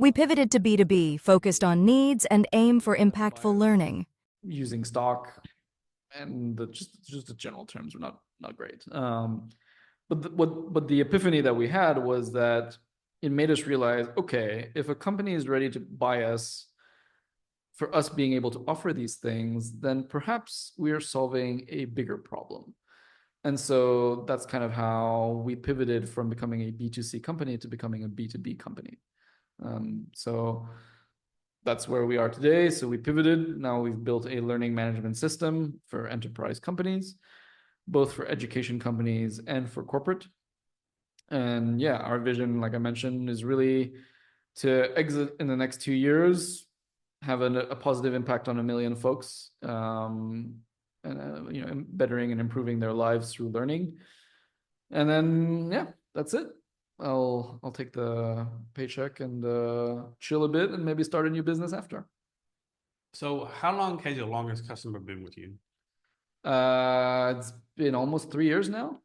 We pivoted to B2B, focused on needs and aim for impactful learning. Using stock and just the general terms were not great. But the epiphany that we had was that it made us realize, okay, if a company is ready to buy us for us being able to offer these things, then perhaps we are solving a bigger problem. And so that's kind of how we pivoted from becoming a B2C company to becoming a B2B company. So that's where we are today. So we pivoted. Now we've built a learning management system for enterprise companies, both for education companies and for corporate. And yeah, our vision, like I mentioned, is really to exit in the next 2 years, have a positive impact on 1 million folks, and bettering and improving their lives through learning. And then yeah, that's it. I'll take the paycheck and chill a bit and maybe start a new business after. So how long has your longest customer been with you? It's been almost 3 years now.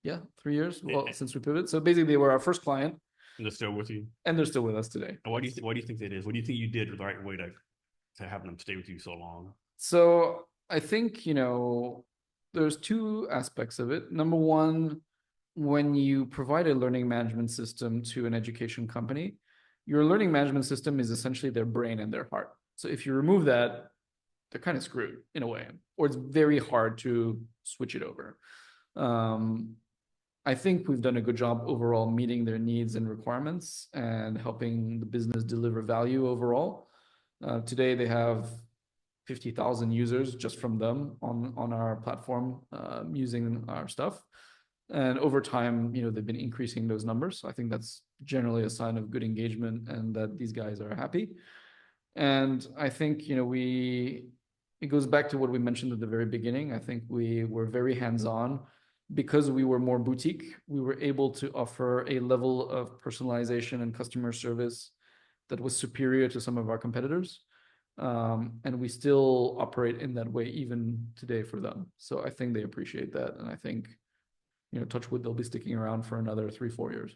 Yeah, 3 years. Well, since we pivoted. So basically, they were our first client. And they're still with you? And they're still with us today. And what do you think that is? What do you think you did the right way to have them stay with you so long? So I think, there's two aspects of it. Number one, when you provide a learning management system to an education company, your learning management system is essentially their brain and their heart. So if you remove that, they're kind of screwed in a way, or it's very hard to switch it over. I think we've done a good job overall meeting their needs and requirements and helping the business deliver value overall. Today, they have 50,000 users just from them on our platform using our stuff. And over time, they've been increasing those numbers. So I think that's generally a sign of good engagement and that these guys are happy. And I think, it goes back to what we mentioned at the very beginning. I think we were very hands-on. Because we were more boutique, we were able to offer a level of personalization and customer service that was superior to some of our competitors. And we still operate in that way even today for them. So I think they appreciate that. And I think, touch wood, they'll be sticking around for another 3-4 years.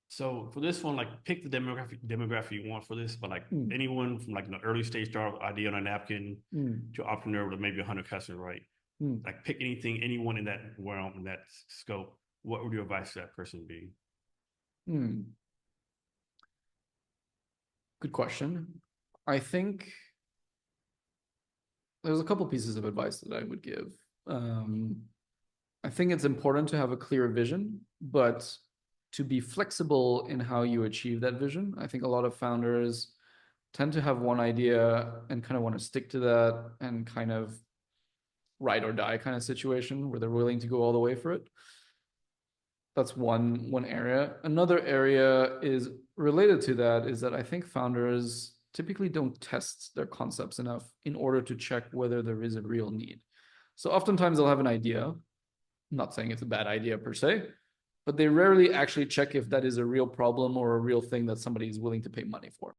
So for this one, pick the demographic you want for this, but anyone from the early stage startup idea on a napkin to entrepreneur with maybe 100 customers, right? Pick anyone in that realm, in that scope. What would your advice to that person be? Good question. I think there's a couple pieces of advice that I would give. I think it's important to have a clear vision, but to be flexible in how you achieve that vision. I think a lot of founders tend to have one idea and kind of want to stick to that and kind of ride or die kind of situation where they're willing to go all the way for it. That's one area. Another area is related to that is that I think founders typically don't test their concepts enough in order to check whether there is a real need. So oftentimes they'll have an idea. I'm not saying it's a bad idea per se, but they rarely actually check if that is a real problem or a real thing that somebody is willing to pay money for.